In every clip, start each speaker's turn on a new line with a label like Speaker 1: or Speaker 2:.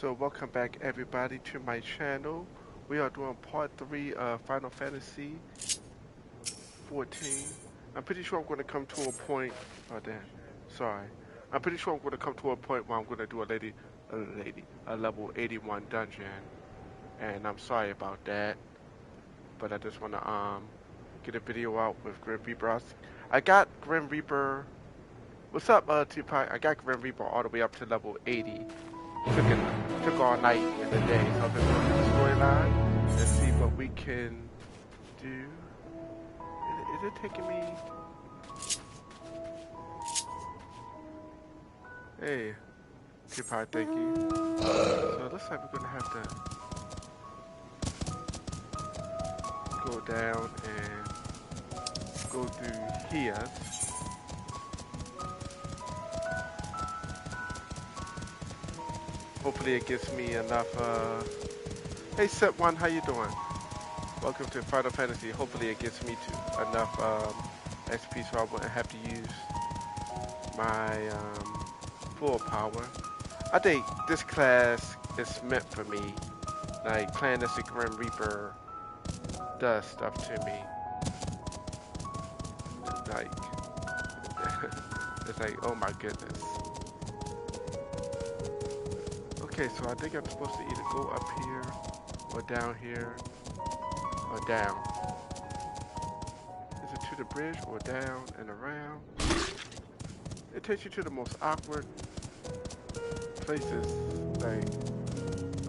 Speaker 1: So welcome back everybody to my channel. We are doing part 3 of Final Fantasy 14. I'm pretty sure I'm going to come to a point, oh damn, sorry. I'm pretty sure I'm going to come to a point where I'm going to do a level 81 dungeon. And I'm sorry about that. But I just want to get a video out with Grim Reaper. I got Grim Reaper, what's up Tupac? I got Grim Reaper all the way up to level 80. Took all night in the day, so I'm just going to do the storyline and see what we can do. Is it taking me? Hey, Tupac, thank you. So it looks like we're going to have to go down and go through here. Hopefully it gives me enough, hey Set One, how you doing? Welcome to Final Fantasy. Hopefully it gets me to enough XP so I wouldn't have to use my full power. I think this class is meant for me. Like, playing as a Grim Reaper does stuff to me. Like, it's like, oh my goodness. Okay, so I think I'm supposed to either go up here, or down here, or down. Is it to the bridge, or down and around? It takes you to the most awkward places, like,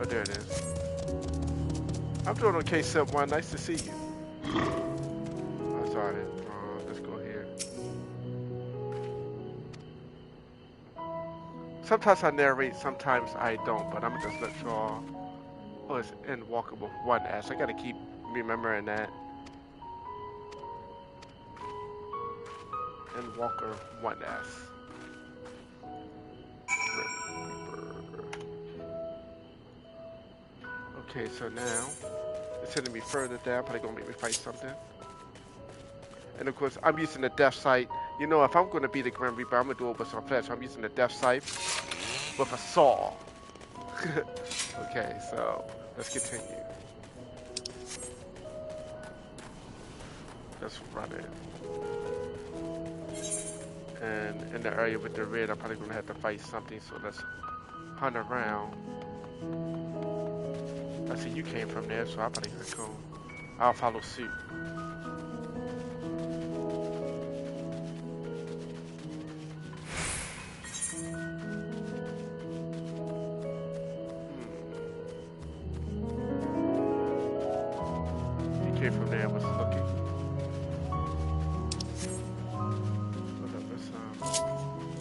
Speaker 1: oh there it is. I'm doing okay, Sub One, nice to see you. Oh, sorry, let's go here. Sometimes I narrate, sometimes I don't, but I'm gonna just let y'all. Oh, it's ENDWAKER with one S. I gotta keep remembering that. ENDWAKER 1S. Okay, so now it's sending me further down. Probably gonna make me fight something. And of course, I'm using the death sight. You know, if I'm gonna be the Grim Reaper, I'm gonna do it with some flesh. So I'm using the death sight with a saw. Okay, so let's continue. Let's run it. And in the area with the red, I'm probably gonna have to fight something. So let's hunt around. I see you came from there, so I'm probably gonna go. I'll follow suit. From there was looking.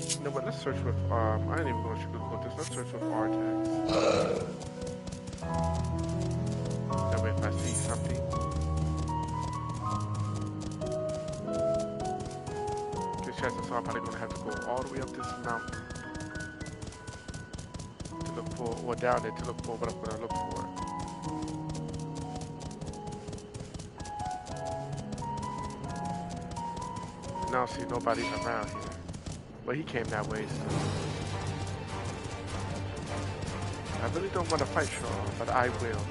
Speaker 1: You know what? Let's search with I ain't even going to sugarcoat this. Let's search with R-tags. That way, if I see something, good chances are I'm probably going to have to go all the way up this mountain to look for, or down there to look for what I'm going to look for. Now see nobody's around here. But he came that way, so I really don't want to fight y'all, but I will.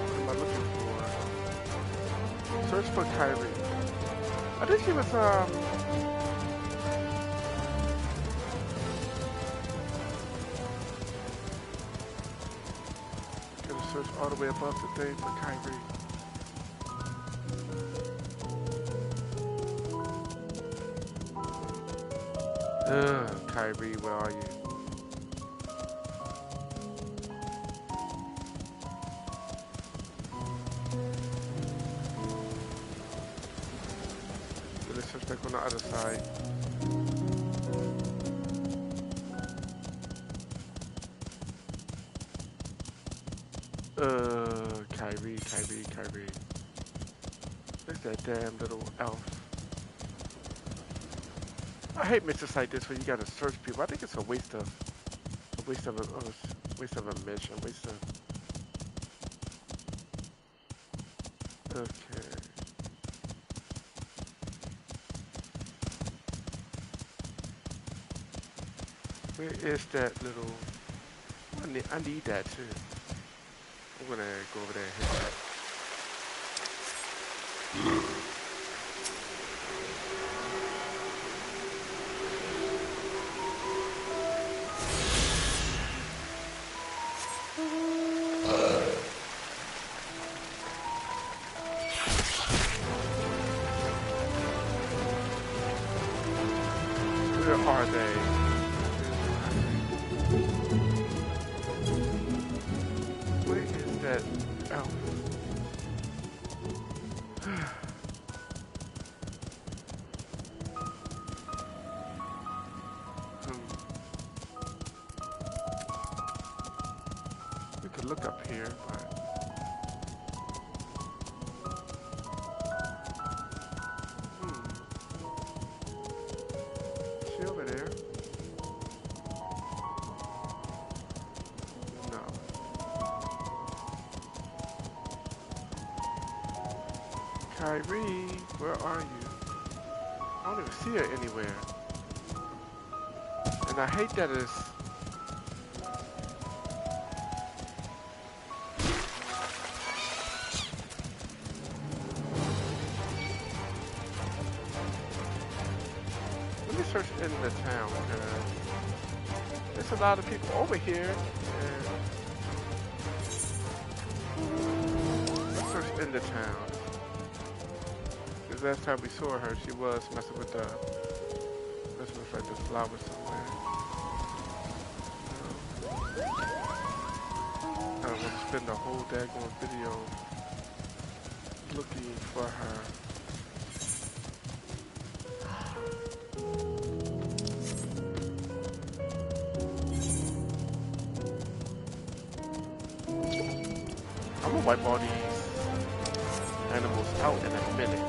Speaker 1: What am I looking for? Search for Kyrie. I think she was search all the way above the thing for Kyrie. Kyrie, where are you? Let's search back on the other side. Kyrie. Look at that damn little elf. I hate missions like this where you gotta search people. I think it's a waste of a mission, waste of Okay. Where is that little... I need that too. I'm gonna go over there and hit that. Where are they? Where is that elf? We could look up here, but is she over there? No. Kyrie, where are you? I don't even see her anywhere. And I hate that it's... Let me search in the town, because there's a lot of people over here. And let's search in the town. Because last time we saw her, she was messing with the... Messing with like the flowers somewhere. I don't want to spend the whole daggone video looking for her. I'm gonna wipe all these animals out in a minute.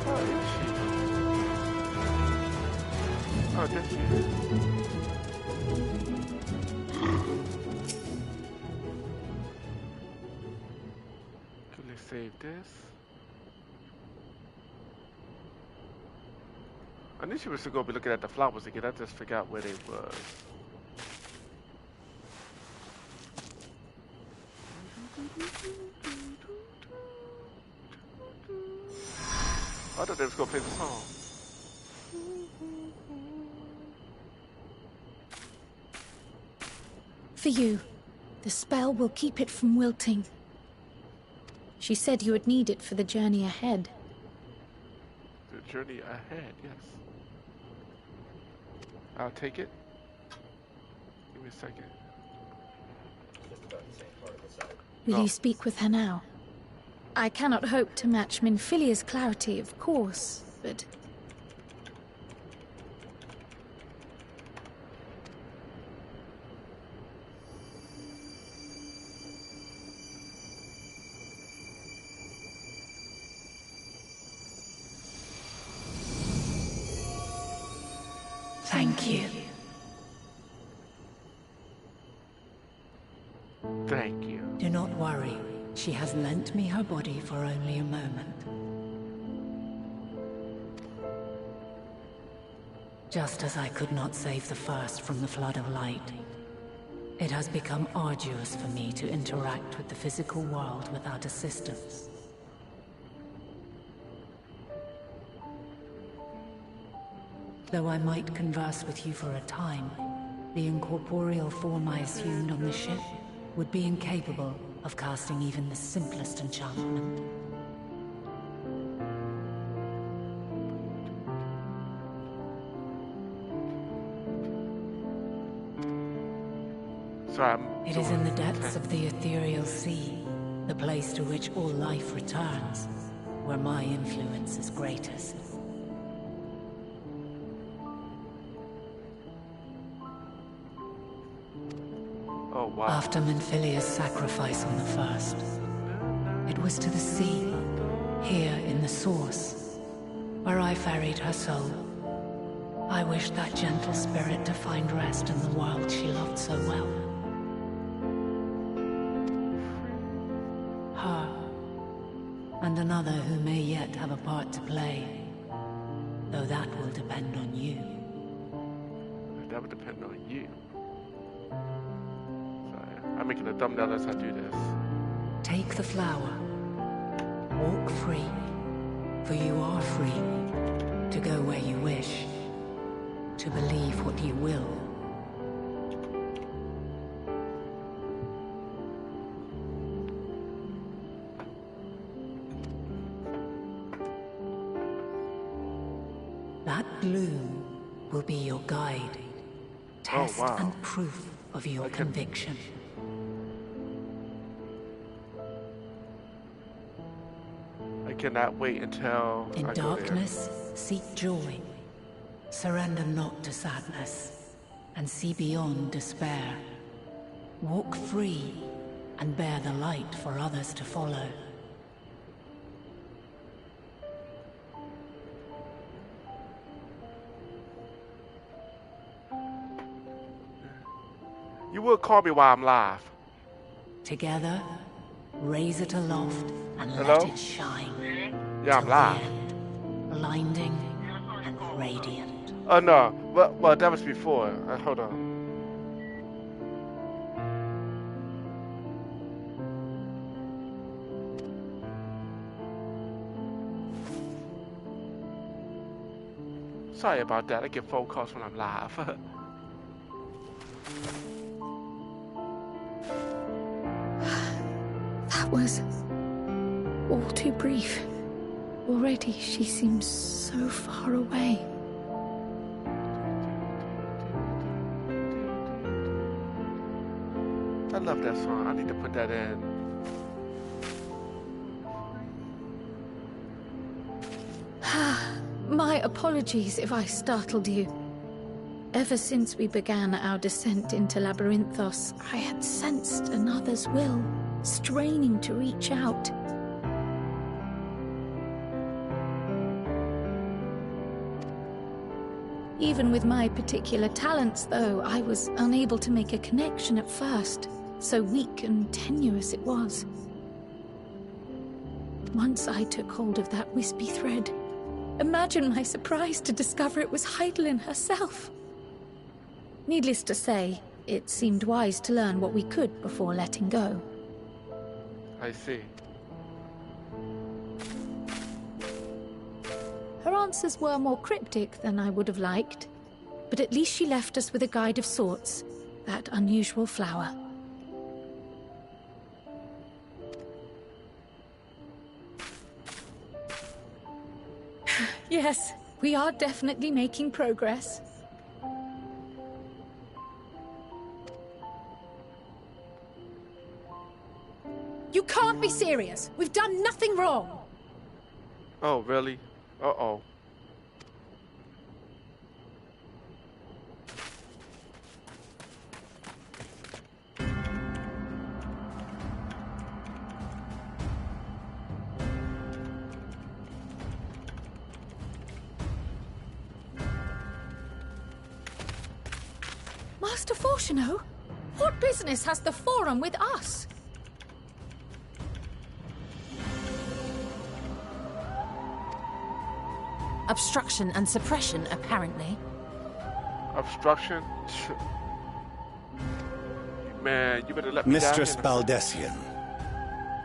Speaker 1: Where is she? Oh, there she is. Can we save this? I knew she was to go be looking at the flowers again. I just forgot where they was. I thought they was gonna play the song.
Speaker 2: For you. The spell will keep it from wilting. She said you would need it for the journey ahead.
Speaker 1: The journey ahead, yes. I'll take it. Give me a second.
Speaker 2: Will you speak with her now? I cannot hope to match Minfilia's clarity, of course, but... Thank you.
Speaker 1: Thank you.
Speaker 3: Do not worry. She has lent me her body for only a moment. Just as I could not save the first from the flood of light, it has become arduous for me to interact with the physical world without assistance. Though I might converse with you for a time, the incorporeal form I assumed on the ship would be incapable of casting even the simplest enchantment. It is in the depths of the ethereal sea, the place to which all life returns, where my influence is greatest.
Speaker 1: Oh, wow.
Speaker 3: After Minfilia's sacrifice on the first, it was to the sea, here in the source, where I ferried her soul. I wished that gentle spirit to find rest in the world she loved so well. Her, and another who may yet have a part to play, though that will depend on you.
Speaker 1: That would depend on you. Sorry, I'm making a thumbnail as I do this.
Speaker 3: Take the flower. Walk free, for you are free to go where you wish, to believe what you will. That bloom will be your guide, test and proof of your conviction.
Speaker 1: I cannot wait until
Speaker 3: in darkness, seek joy. Surrender not to sadness, and see beyond despair. Walk free, and bear the light for others to follow.
Speaker 1: You will call me while I'm live.
Speaker 3: Together, raise it aloft and let it shine.
Speaker 1: Yeah, I'm live.
Speaker 3: Blinding and radiant.
Speaker 1: Oh no, well that was before. Hold on. Sorry about that. I get phone calls when I'm live.
Speaker 2: That was all too brief. Already she seems so far away.
Speaker 1: I love that song. I need to put that in.
Speaker 2: My apologies if I startled you. Ever since we began our descent into Labyrinthos, I had sensed another's will, straining to reach out. Even with my particular talents, though, I was unable to make a connection at first, so weak and tenuous it was. Once I took hold of that wispy thread, imagine my surprise to discover it was Hydaelyn herself. Needless to say, it seemed wise to learn what we could before letting go.
Speaker 1: I see.
Speaker 2: Her answers were more cryptic than I would have liked, but at least she left us with a guide of sorts, that unusual flower. Yes, we are definitely making progress.
Speaker 4: You can't be serious! We've done nothing wrong!
Speaker 1: Oh, really? Uh-oh.
Speaker 2: Master Fortuno? What business has the Forum with us?
Speaker 4: Obstruction and suppression, apparently.
Speaker 1: Obstruction? Man, you better let me
Speaker 5: Mistress
Speaker 1: down.
Speaker 5: Baldessian.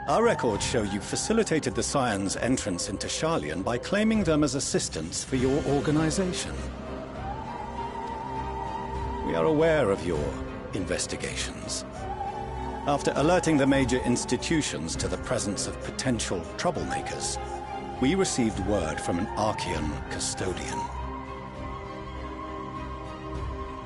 Speaker 5: Our records show you facilitated the Scions' entrance into Sharlayan by claiming them as assistants for your organization. We are aware of your investigations. After alerting the major institutions to the presence of potential troublemakers, we received word from an Archean custodian.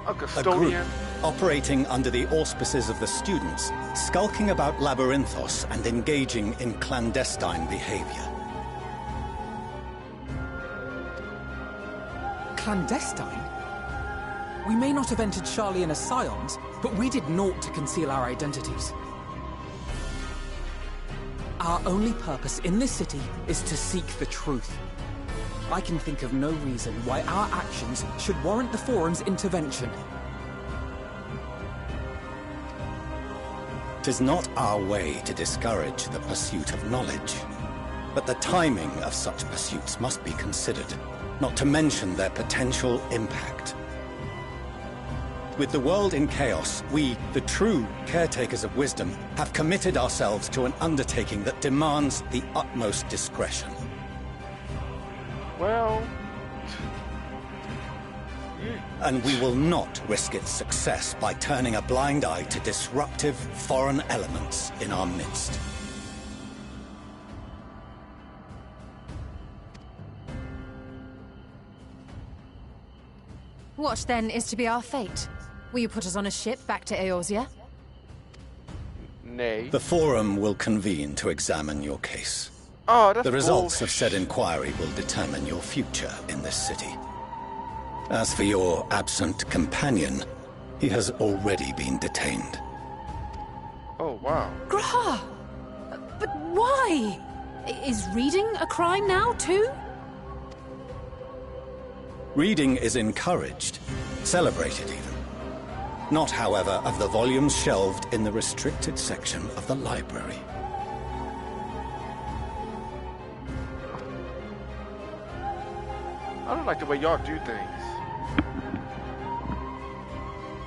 Speaker 1: A custodian?
Speaker 5: A group operating under the auspices of the students, skulking about Labyrinthos and engaging in clandestine behavior.
Speaker 6: Clandestine? We may not have entered Sharlayan as Scions, but we did naught to conceal our identities. Our only purpose in this city is to seek the truth. I can think of no reason why our actions should warrant the Forum's intervention.
Speaker 5: 'Tis not our way to discourage the pursuit of knowledge, but the timing of such pursuits must be considered, not to mention their potential impact. With the world in chaos, we, the true caretakers of wisdom, have committed ourselves to an undertaking that demands the utmost discretion.
Speaker 1: Well...
Speaker 5: And we will not risk its success by turning a blind eye to disruptive foreign elements in our midst.
Speaker 4: What, then, is to be our fate? Will you put us on a ship back to Eorzea?
Speaker 1: Nay.
Speaker 5: The Forum will convene to examine your case.
Speaker 1: Oh, that's
Speaker 5: The results of
Speaker 1: bullshit.
Speaker 5: said inquiry will determine your future in this city. As for your absent companion, he has already been detained.
Speaker 1: Oh, wow.
Speaker 4: Grah! But why? Is reading a crime now, too?
Speaker 5: Reading is encouraged, celebrated even. Not, however, of the volumes shelved in the restricted section of the library.
Speaker 1: I don't like the way y'all do things.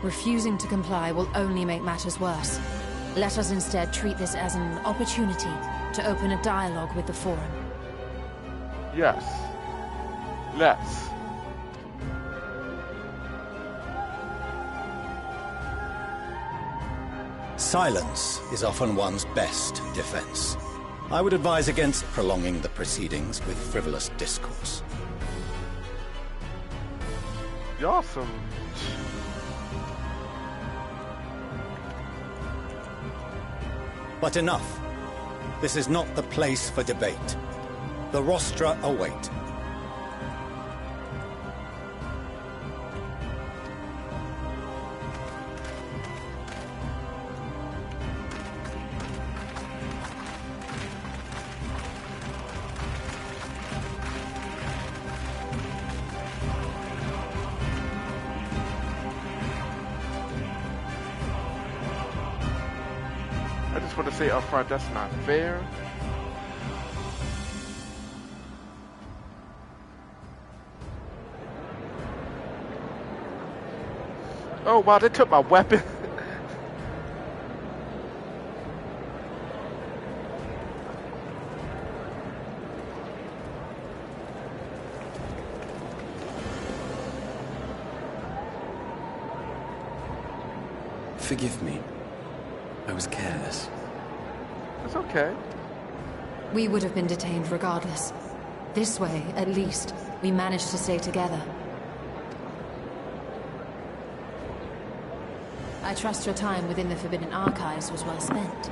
Speaker 4: Refusing to comply will only make matters worse. Let us instead treat this as an opportunity to open a dialogue with the Forum.
Speaker 1: Yes. Let's.
Speaker 5: Silence is often one's best defense. I would advise against prolonging the proceedings with frivolous discourse.
Speaker 1: Y'all some...
Speaker 5: But enough. This is not the place for debate. The rostra await.
Speaker 1: I just want to say up front, that's not fair. Oh wow, they took my weapon.
Speaker 7: Forgive me. I was careless.
Speaker 1: It's okay.
Speaker 4: We would have been detained regardless. This way, at least, we managed to stay together. I trust your time within the Forbidden Archives was well spent.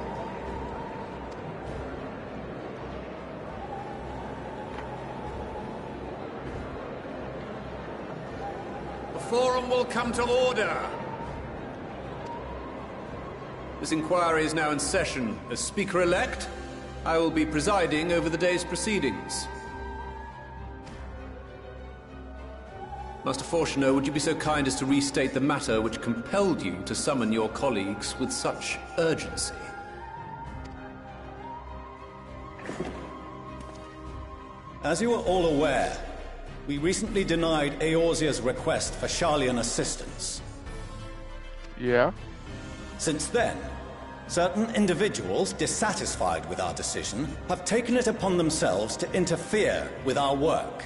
Speaker 8: The Forum will come to order. This inquiry is now in session. As Speaker-elect, I will be presiding over the day's proceedings. Master Fortuner, would you be so kind as to restate the matter which compelled you to summon your colleagues with such urgency?
Speaker 5: As you are all aware, we recently denied Eorzea's request for Sharlayan assistance.
Speaker 1: Yeah.
Speaker 5: Since then, certain individuals dissatisfied with our decision have taken it upon themselves to interfere with our work.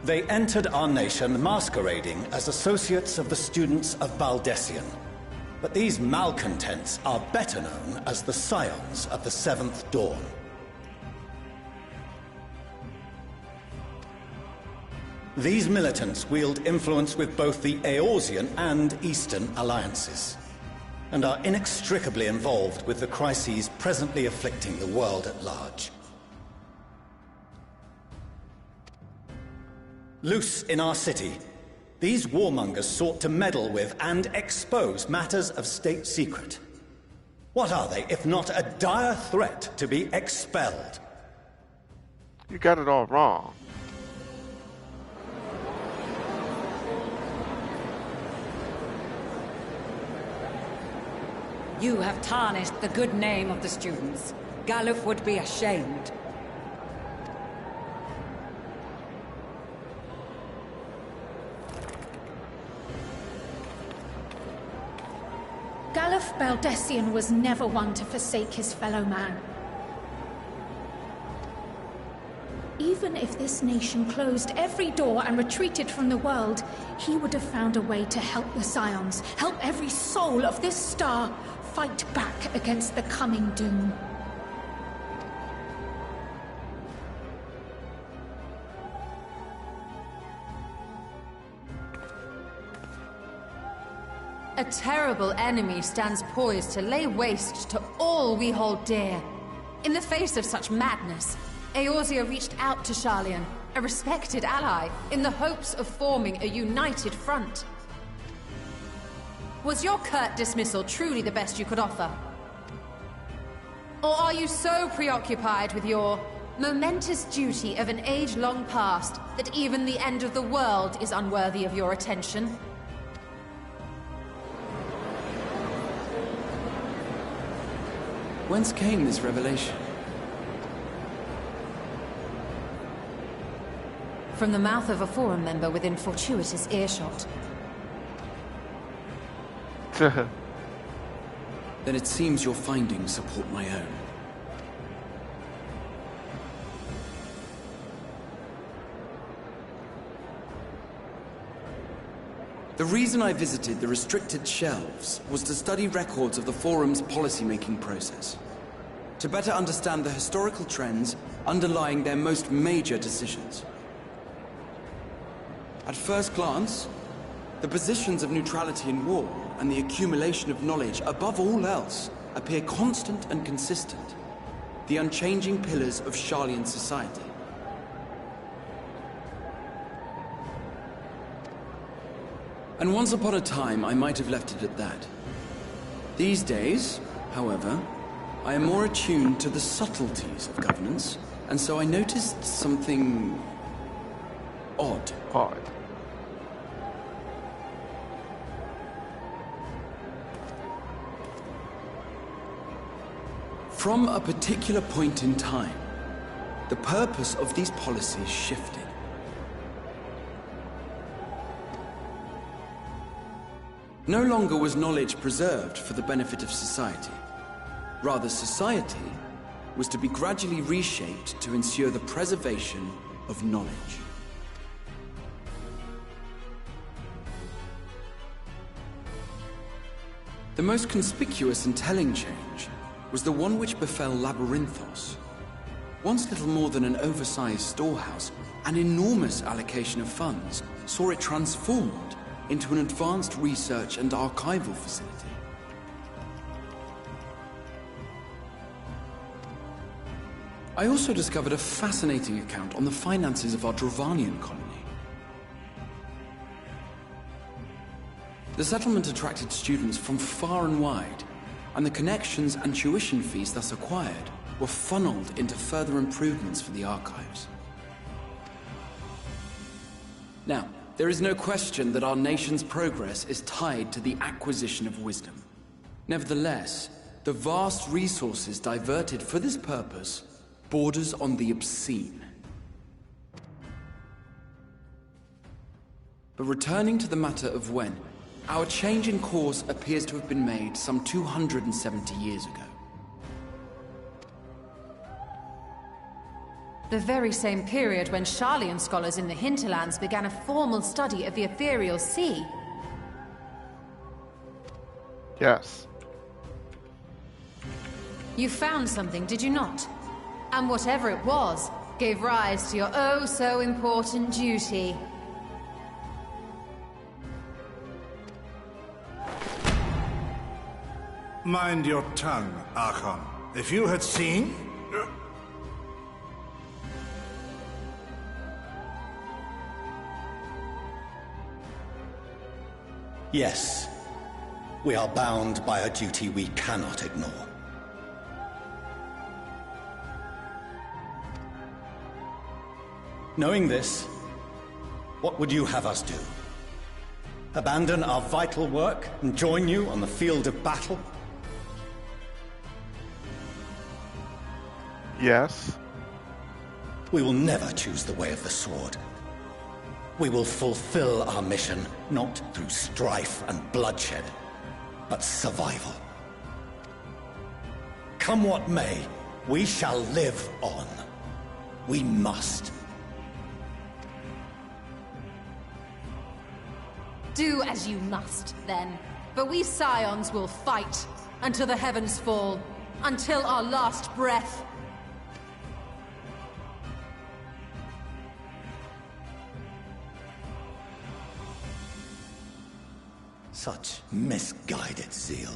Speaker 5: They entered our nation masquerading as associates of the students of Baldesion. But these malcontents are better known as the Scions of the Seventh Dawn. These militants wield influence with both the Eorzean and Eastern alliances, and are inextricably involved with the crises presently afflicting the world at large. Loose in our city, these warmongers sought to meddle with and expose matters of state secret. What are they, if not a dire threat to be expelled?
Speaker 1: You got it all wrong.
Speaker 9: You have tarnished the good name of the students. Galuf would be ashamed.
Speaker 2: Galuf Baldessian was never one to forsake his fellow man. Even if this nation closed every door and retreated from the world, he would have found a way to help the Scions, help every soul of this star fight back against the coming doom.
Speaker 4: A terrible enemy stands poised to lay waste to all we hold dear. In the face of such madness, Eorzea reached out to Sharlayan, a respected ally, in the hopes of forming a united front. Was your curt dismissal truly the best you could offer? Or are you so preoccupied with your momentous duty of an age-long past that even the end of the world is unworthy of your attention?
Speaker 7: Whence came this revelation?
Speaker 4: From the mouth of a forum member within fortuitous earshot.
Speaker 7: Then it seems your findings support my own. The reason I visited the restricted shelves was to study records of the Forum's policy-making process, to better understand the historical trends underlying their most major decisions. At first glance, the positions of neutrality in war and the accumulation of knowledge above all else appear constant and consistent, the unchanging pillars of Sharlayan society. And once upon a time, I might have left it at that. These days, however, I am more attuned to the subtleties of governance, and so I noticed something odd.
Speaker 1: Odd.
Speaker 7: From a particular point in time, the purpose of these policies shifted. No longer was knowledge preserved for the benefit of society. Rather, society was to be gradually reshaped to ensure the preservation of knowledge. The most conspicuous and telling change was the one which befell Labyrinthos. Once little more than an oversized storehouse, an enormous allocation of funds saw it transformed into an advanced research and archival facility. I also discovered a fascinating account on the finances of our Dravanian colony. The settlement attracted students from far and wide, and the connections and tuition fees thus acquired were funneled into further improvements for the archives. Now, there is no question that our nation's progress is tied to the acquisition of wisdom. Nevertheless, the vast resources diverted for this purpose borders on the obscene. But returning to the matter of when, our change in course appears to have been made some 270 years ago.
Speaker 4: The very same period when Sharlayan scholars in the hinterlands began a formal study of the ethereal sea.
Speaker 1: Yes.
Speaker 4: You found something, did you not? And whatever it was, gave rise to your oh-so-important duty.
Speaker 10: Mind your tongue, Archon. If you had seen...
Speaker 5: Yes. we are bound by a duty we cannot ignore. Knowing this, what would you have us do? Abandon our vital work and join you on the field of battle?
Speaker 1: Yes.
Speaker 5: We will never choose the way of the sword. We will fulfill our mission, not through strife and bloodshed, but survival. Come what may, we shall live on. We must.
Speaker 4: Do as you must, then. But we Scions will fight until the heavens fall, until our last breath.
Speaker 5: Such misguided zeal.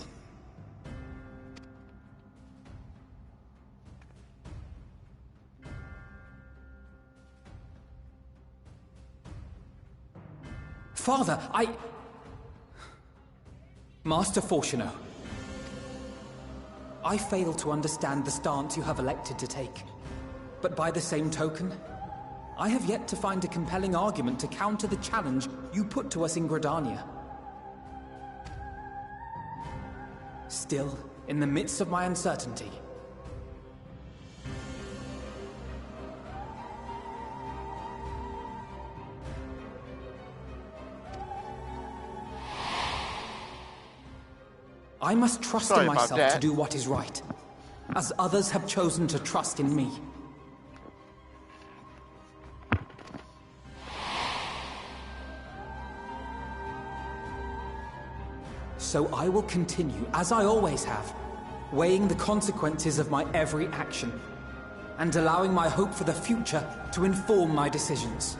Speaker 6: Father, Master Fortuno, I fail to understand the stance you have elected to take. But by the same token, I have yet to find a compelling argument to counter the challenge you put to us in Gridania. Still, in the midst of my uncertainty, I must trust in myself to do what is right, as others have chosen to trust in me. So I will continue, as I always have, weighing the consequences of my every action, and allowing my hope for the future to inform my decisions.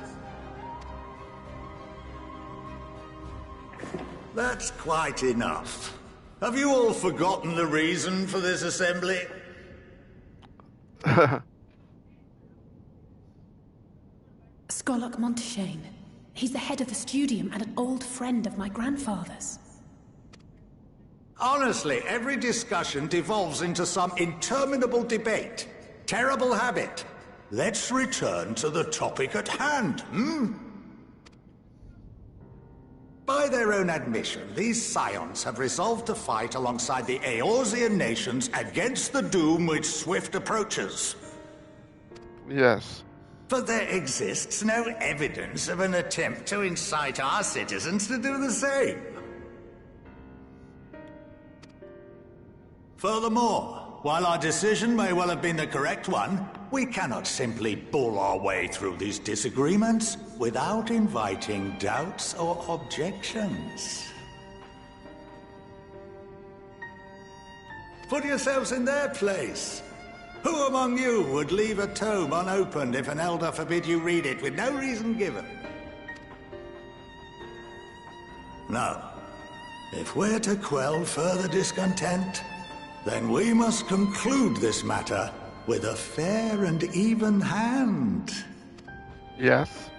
Speaker 10: That's quite enough. Have you all forgotten the reason for this assembly?
Speaker 3: Skolok Monteshane. He's the head of the Studium and an old friend of my grandfather's.
Speaker 10: Honestly, every discussion devolves into some interminable debate. Terrible habit. Let's return to the topic at hand, By their own admission, these Scions have resolved to fight alongside the Eorzean nations against the doom which swift approaches.
Speaker 1: Yes.
Speaker 10: But there exists no evidence of an attempt to incite our citizens to do the same. Furthermore, while our decision may well have been the correct one, we cannot simply bull our way through these disagreements without inviting doubts or objections. Put yourselves in their place. Who among you would leave a tome unopened if an elder forbid you read it with no reason given? Now, if we're to quell further discontent, then we must conclude this matter with a fair and even hand.
Speaker 1: Yes.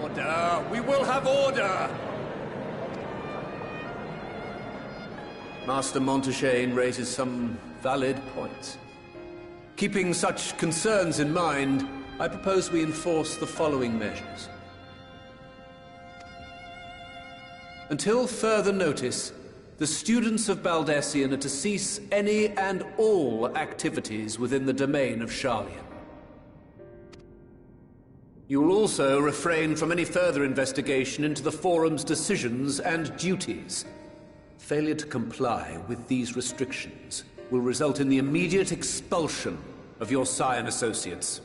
Speaker 8: Order! We will have order! Master Monteshane raises some valid points. Keeping such concerns in mind, I propose we enforce the following measures. Until further notice, the students of Baldesion are to cease any and all activities within the domain of Sharlayan. You will also refrain from any further investigation into the Forum's decisions and duties. Failure to comply with these restrictions will result in the immediate expulsion of your Scion associates.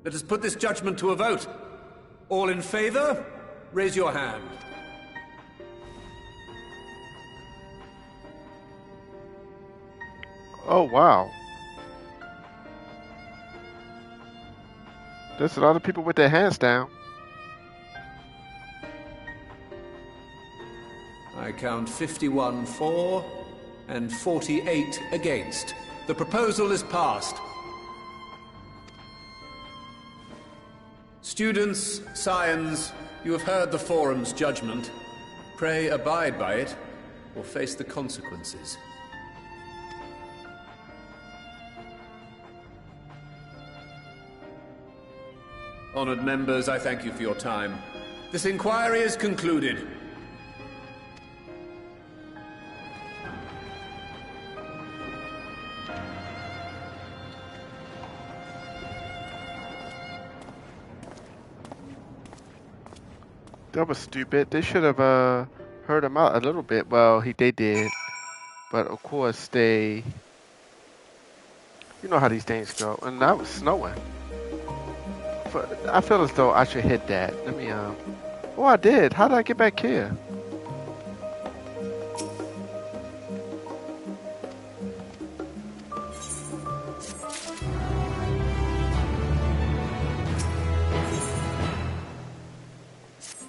Speaker 8: Let us put this judgment to a vote. All in favor, raise your hand.
Speaker 1: Oh, wow. There's a lot of people with their hands down.
Speaker 8: I count 51 for and 48 against. The proposal is passed. Students, scions, you have heard the Forum's judgment. Pray abide by it, or face the consequences. Honored members, I thank you for your time. This inquiry is concluded.
Speaker 1: That was stupid. They should have heard him out a little bit. Well, they did, but of course they. You know how these things go. And that was snowing. I feel as though I should hit that. Let me Oh, I did. How did I get back here?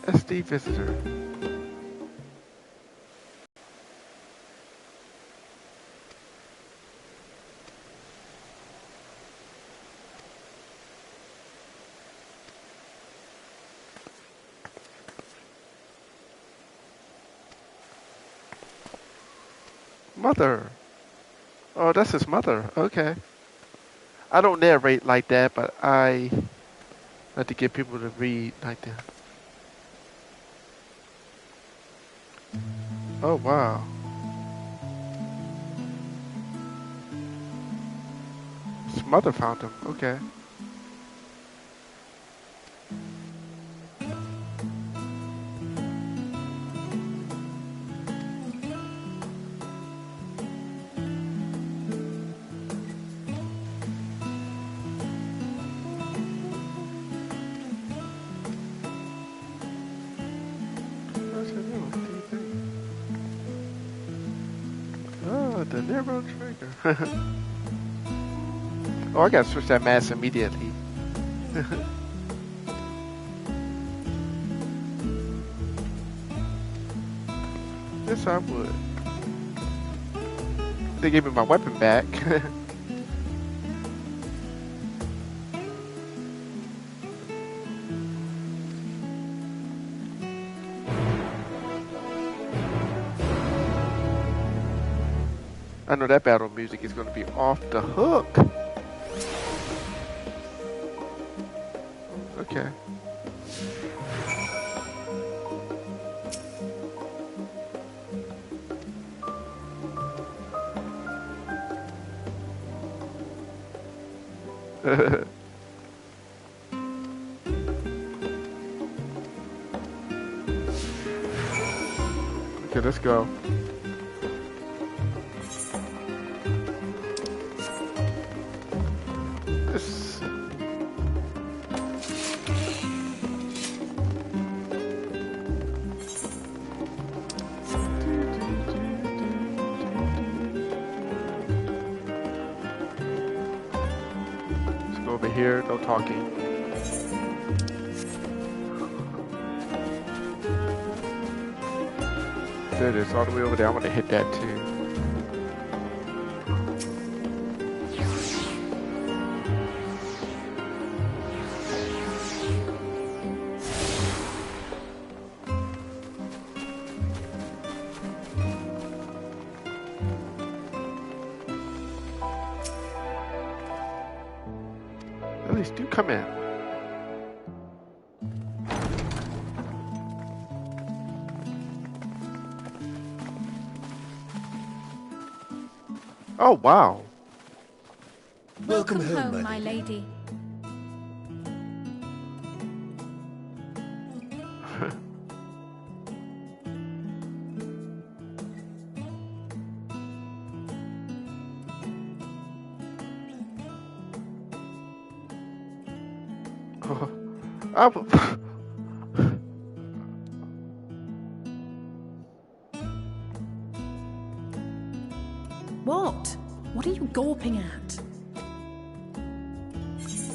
Speaker 1: SD visitor. Mother. Oh, that's his mother. Okay. I don't narrate like that, but I like to get people to read like that. Oh, wow. His mother found him. Okay. The narrow trigger. Oh, I gotta switch that mask immediately. Yes, I would. They gave me my weapon back. I know that battle music is going to be off the hook. Okay. Okay, let's go. Here, no talking. There it is, all the way over there. I want to hit that too. Do come in. Oh, wow.
Speaker 2: Welcome home, my lady.
Speaker 11: What? What are you gawping at?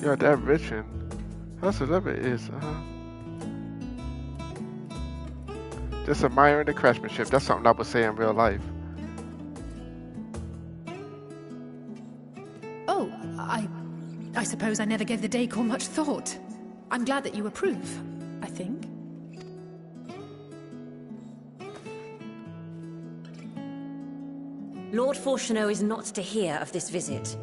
Speaker 1: You're that rich and House of Leather is, just admiring the craftsmanship. That's something I would say in real life.
Speaker 11: Oh, I suppose I never gave the decor much thought. I'm glad that you approve, I think.
Speaker 12: Lord Fortuneau is not to hear of this visit.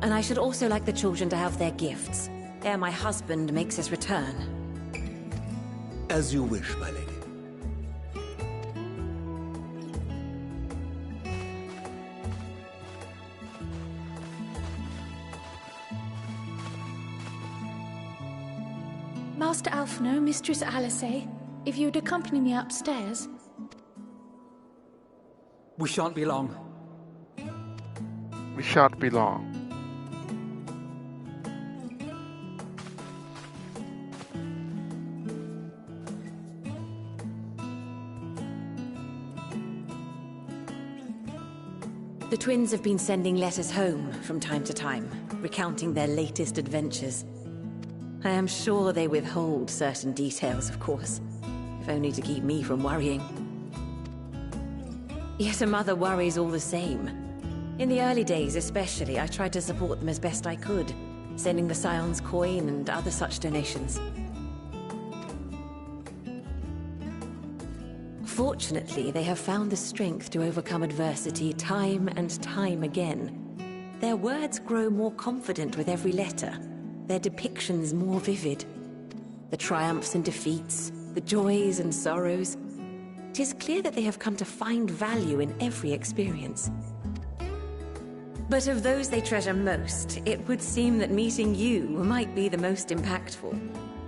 Speaker 12: And I should also like the children to have their gifts, ere my husband makes his return.
Speaker 13: As you wish, my lady.
Speaker 2: Master Alphino, Mistress Alice, if you'd accompany me upstairs.
Speaker 6: We shan't be long.
Speaker 1: We shan't be long.
Speaker 12: The twins have been sending letters home from time to time, recounting their latest adventures. I am sure they withhold certain details, of course, if only to keep me from worrying. Yet a mother worries all the same. In the early days especially, I tried to support them as best I could, sending the Scion's coin and other such donations. Fortunately, they have found the strength to overcome adversity time and time again. Their words grow more confident with every letter, their depictions more vivid. The triumphs and defeats, the joys and sorrows. 'Tis clear that they have come to find value in every experience. But of those they treasure most, it would seem that meeting you might be the most impactful.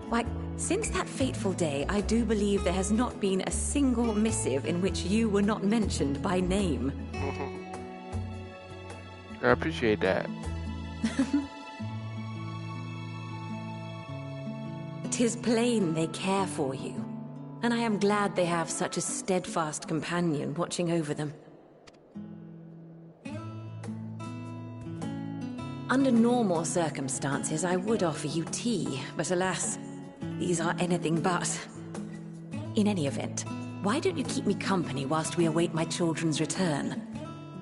Speaker 12: Why, since that fateful day, I do believe there has not been a single missive in which you were not mentioned by name.
Speaker 1: I appreciate that.
Speaker 12: 'Tis plain they care for you, and I am glad they have such a steadfast companion watching over them. Under normal circumstances, I would offer you tea, but alas, these are anything but. In any event, why don't you keep me company whilst we await my children's return?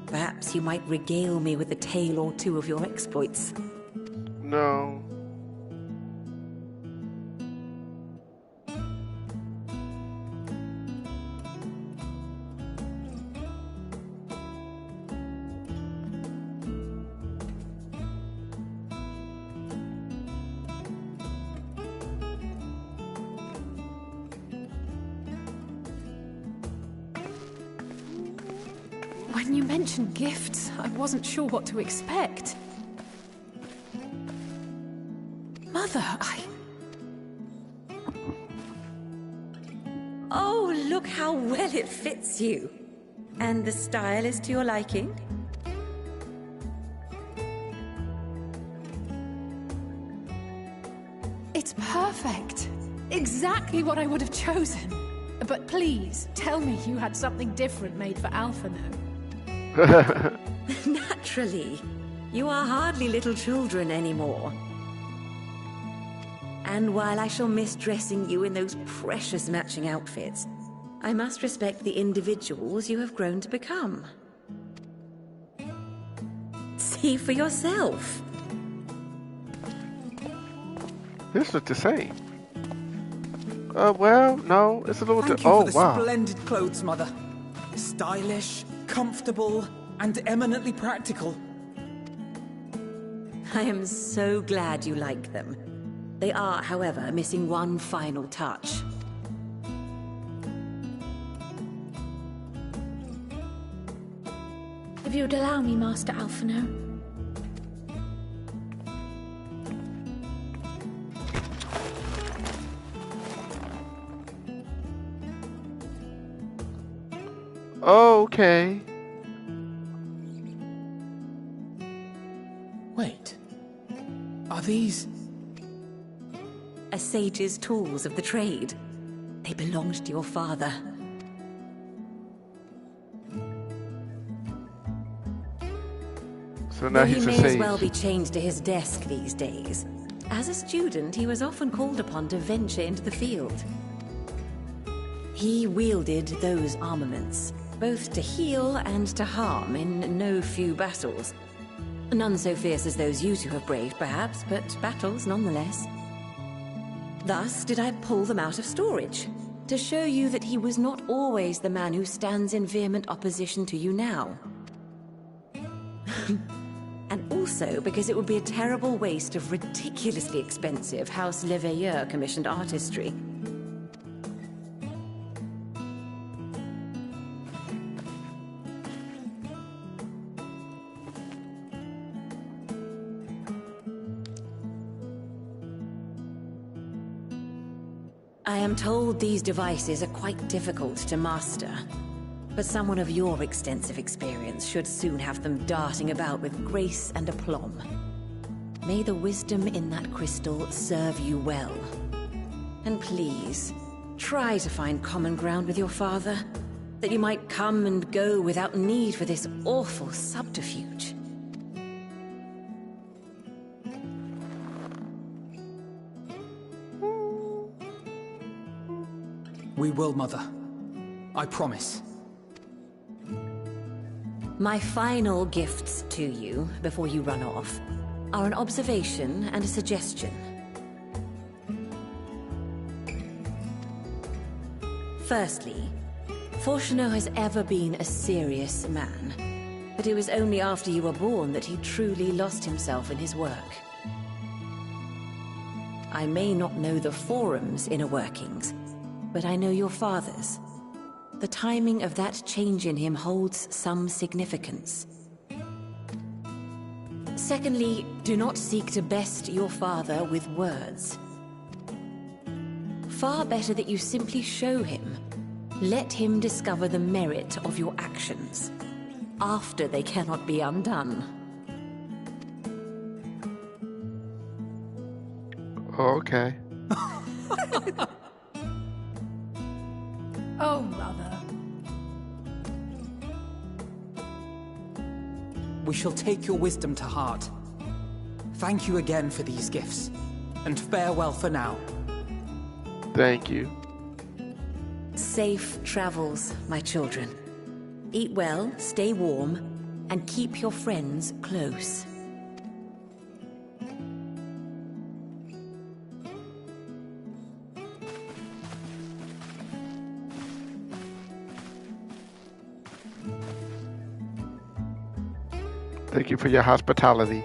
Speaker 12: Perhaps you might regale me with a tale or two of your exploits.
Speaker 1: No.
Speaker 11: When you mentioned gifts, I wasn't sure what to expect. Mother,
Speaker 12: Oh, look how well it fits you. And the style is to your liking?
Speaker 11: It's perfect. Exactly what I would have chosen. But please, tell me you had something different made for Alphino.
Speaker 12: Naturally. You are hardly little children anymore. And while I shall miss dressing you in those precious matching outfits, I must respect the individuals you have grown to become. See for yourself.
Speaker 1: This is the same. Well, no, it's a little
Speaker 6: Thank you
Speaker 1: oh,
Speaker 6: for the
Speaker 1: wow.
Speaker 6: splendid clothes, Mother. Stylish, comfortable, and eminently practical.
Speaker 12: I am so glad you like them. They are, however, missing one final touch.
Speaker 2: If you would allow me, Master Alphino.
Speaker 1: Okay.
Speaker 6: Wait. Are these...
Speaker 12: A sage's tools of the trade. They belonged to your father.
Speaker 1: So now
Speaker 12: Though
Speaker 1: he's
Speaker 12: he
Speaker 1: a
Speaker 12: may as
Speaker 1: sage.
Speaker 12: well be chained to his desk these days. As a student, he was often called upon to venture into the field. He wielded those armaments, both to heal and to harm in no few battles. None so fierce as those you two have braved, perhaps, but battles nonetheless. Thus did I pull them out of storage, to show you that he was not always the man who stands in vehement opposition to you now. And also because it would be a terrible waste of ridiculously expensive House Leveilleur commissioned artistry. I am told these devices are quite difficult to master, but someone of your extensive experience should soon have them darting about with grace and aplomb. May the wisdom in that crystal serve you well. And please, try to find common ground with your father, that you might come and go without need for this awful subterfuge.
Speaker 6: We will, Mother. I promise.
Speaker 12: My final gifts to you, before you run off, are an observation and a suggestion. Firstly, Fortunato has ever been a serious man, but it was only after you were born that he truly lost himself in his work. I may not know the Forum's inner workings, but I know your father's. The timing of that change in him holds some significance. Secondly, do not seek to best your father with words. Far better that you simply show him. Let him discover the merit of your actions, after they cannot be undone.
Speaker 1: Okay.
Speaker 11: Oh, Mother.
Speaker 6: We shall take your wisdom to heart. Thank you again for these gifts, and farewell for now.
Speaker 1: Thank you.
Speaker 12: Safe travels, my children. Eat well, stay warm, and keep your friends close.
Speaker 1: Thank you for your hospitality.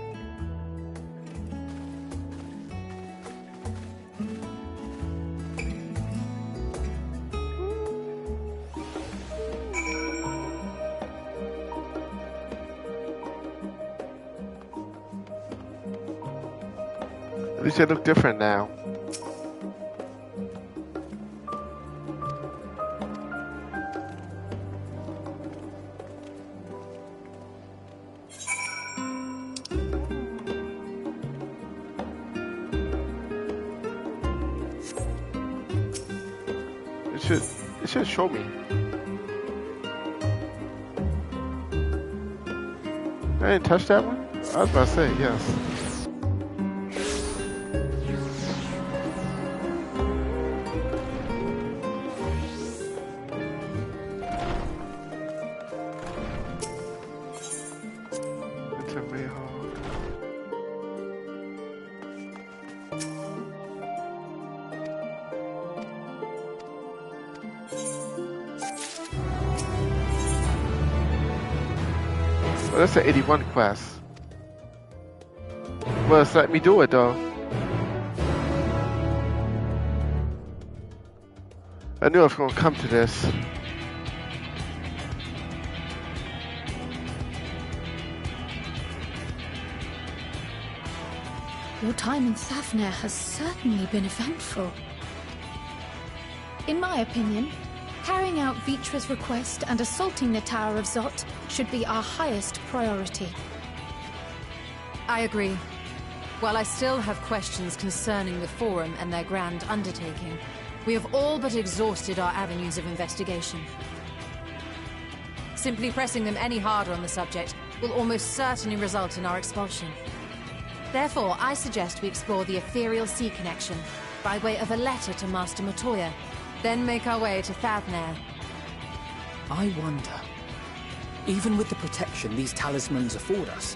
Speaker 1: At least they look different now. It should show me. I didn't touch that one? I was about to say, yes. It's a Mayhawk. Well, that's an 81 quest. Well, it's let me do it though. I knew I was gonna come to this.
Speaker 2: Your time in Thavnair has certainly been eventful. In my opinion, carrying out Vitra's request and assaulting the Tower of Zot should be our highest priority.
Speaker 4: I agree. While I still have questions concerning the Forum and their grand undertaking, we have all but exhausted our avenues of investigation. Simply pressing them any harder on the subject will almost certainly result in our expulsion. Therefore, I suggest we explore the ethereal sea connection by way of a letter to Master Matoya, then make our way to Thavnair.
Speaker 6: I wonder Even with the protection these talismans afford us,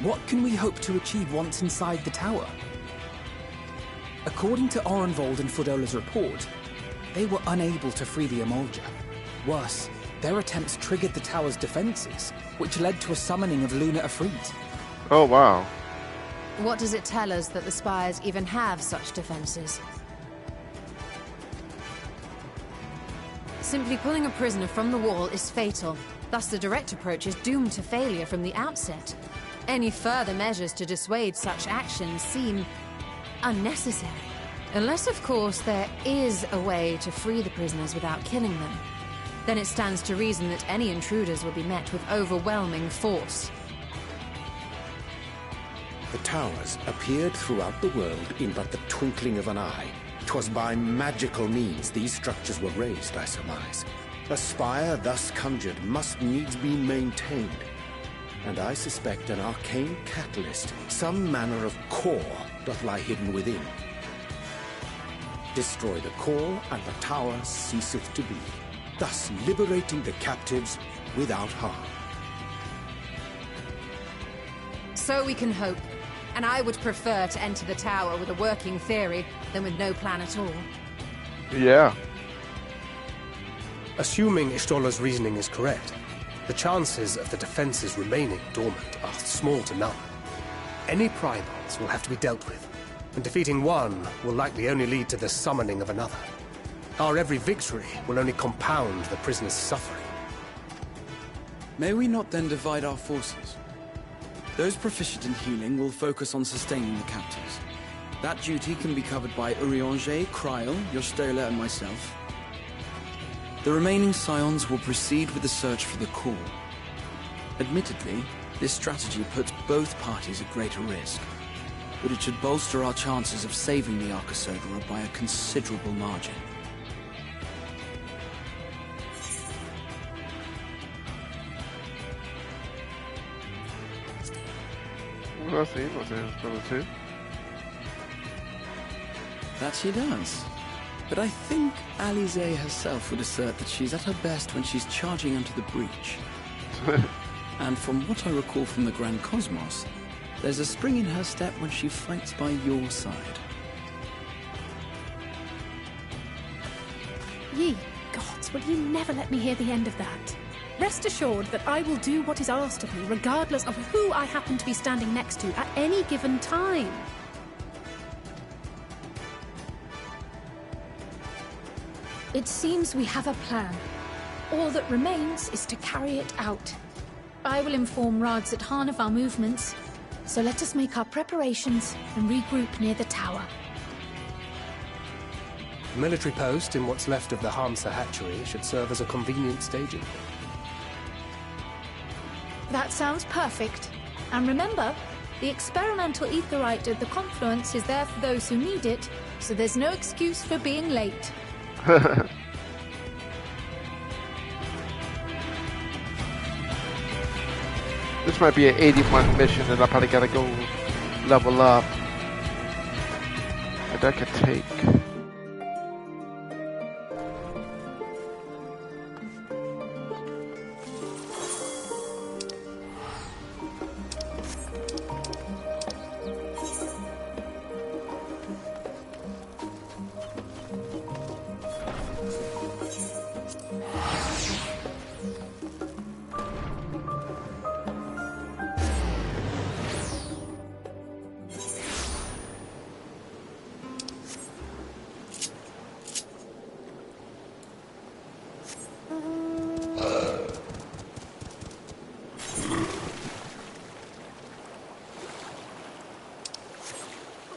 Speaker 6: what can we hope to achieve once inside the tower? According to Orenvold and Fodola's report, they were unable to free the Emolja. Worse, their attempts triggered the tower's defenses, which led to a summoning of Luna Ifrit.
Speaker 1: Oh, wow.
Speaker 4: What does it tell us that the Spires even have such defenses? Simply pulling a prisoner from the wall is fatal. Thus, the direct approach is doomed to failure from the outset. Any further measures to dissuade such actions seem unnecessary. Unless, of course, there is a way to free the prisoners without killing them. Then it stands to reason that any intruders will be met with overwhelming force.
Speaker 14: The towers appeared throughout the world in but the twinkling of an eye. 'Twas by magical means these structures were raised, I surmise. A spire thus conjured must needs be maintained. And I suspect an arcane catalyst, some manner of core, doth lie hidden within. Destroy the core, and the tower ceaseth to be, thus liberating the captives without harm.
Speaker 4: So we can hope. And I would prefer to enter the tower with a working theory than with no plan at all.
Speaker 1: Yeah.
Speaker 15: Assuming Ishtola's reasoning is correct, the chances of the defenses remaining dormant are small to none. Any primals will have to be dealt with, and defeating one will likely only lead to the summoning of another. Our every victory will only compound the prisoner's suffering.
Speaker 7: May we not then divide our forces? Those proficient in healing will focus on sustaining the captives. That duty can be covered by Urianger, Kryl, Yostola, and myself. The remaining scions will proceed with the search for the core. Admittedly, this strategy puts both parties at greater risk, but it should bolster our chances of saving the Arcosodra by a considerable margin.
Speaker 1: Well, I see what's in his brother too.
Speaker 7: That she does. But I think Alize herself would assert that she's at her best when she's charging onto the breach. And from what I recall from the Grand Cosmos, there's a spring in her step when she fights by your side.
Speaker 11: Ye gods, will you never let me hear the end of that? Rest assured that I will do what is asked of me, regardless of who I happen to be standing next to at any given time.
Speaker 2: It seems we have a plan. All that remains is to carry it out. I will inform Radz-at-Han of our movements, so let us make our preparations and regroup near the tower.
Speaker 15: The military post in what's left of the Hamsa hatchery should serve as a convenient staging.
Speaker 2: That sounds perfect. And remember, the experimental aetherite at the confluence is there for those who need it, so there's no excuse for being late.
Speaker 1: This might be an 80-month mission, and I probably gotta go level up. But that could take.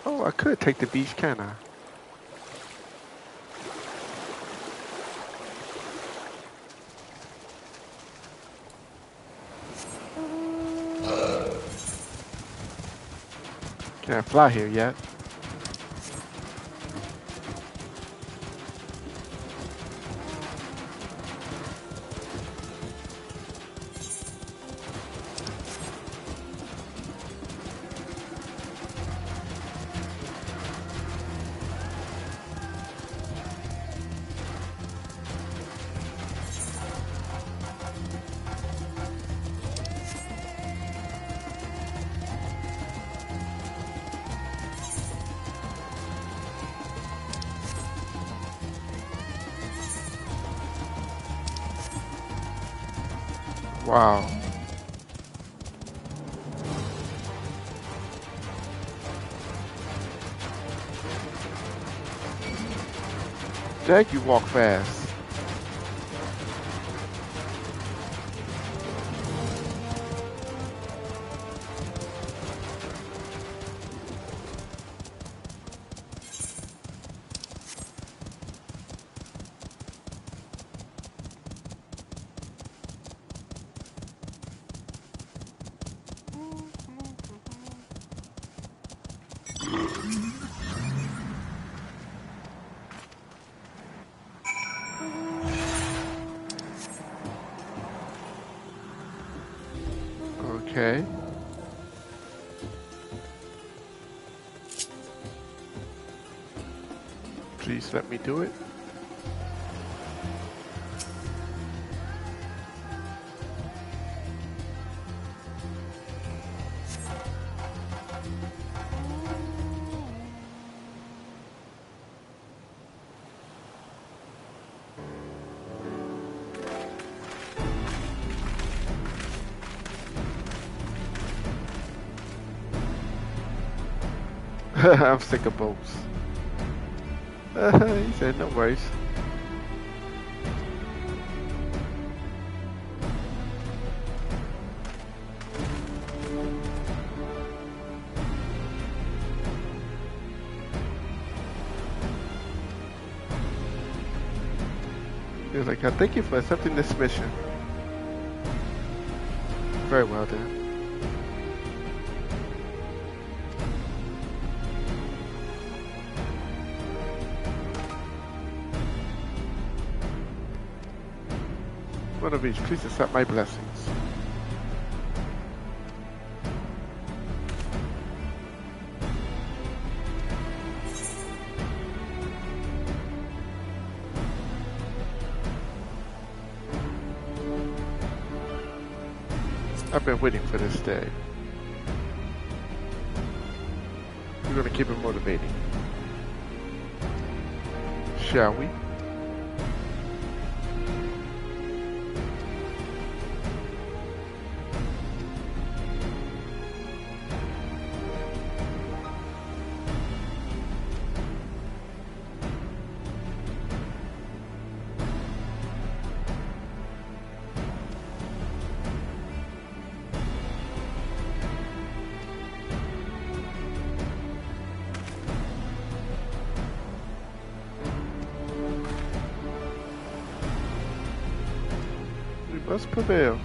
Speaker 1: Oh, I could take the beach, can I? Can't fly here yet. Wow. Dang, you walk fast. Okay. Please let me do it. I'm sick of boats. He said, no worries. He was like, thank you for accepting this mission. Very well done. One of each, please accept my blessings. I've been waiting for this day. We're gonna keep it motivating. Shall we? Let's prevail.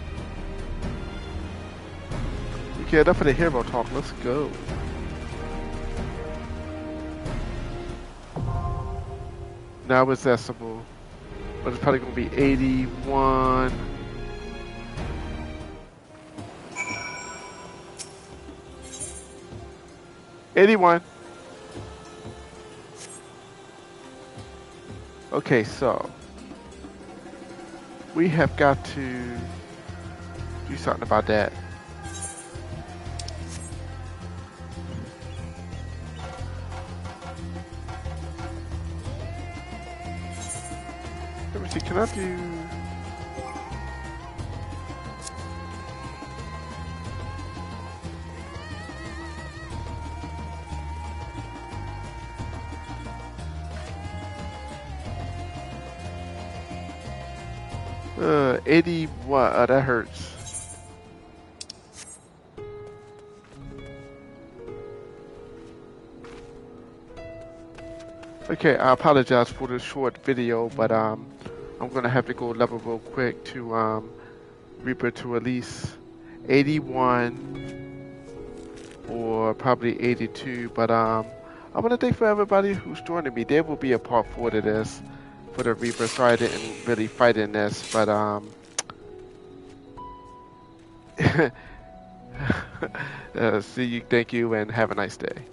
Speaker 1: Okay, enough of the hero talk. Let's go. Now it's accessible, but it's probably going to be 81. Okay, so we have got to do something about that. Let me see, can I do... Uh, 81, that hurts. Okay, I apologize for the short video, but I'm gonna have to go level real quick to Reaper to at least 81 or probably 82. But I want to thank for everybody who's joining me. There will be a part 4 to this for the Reaper. Sorry I didn't really fight in this, but see you, thank you, and have a nice day.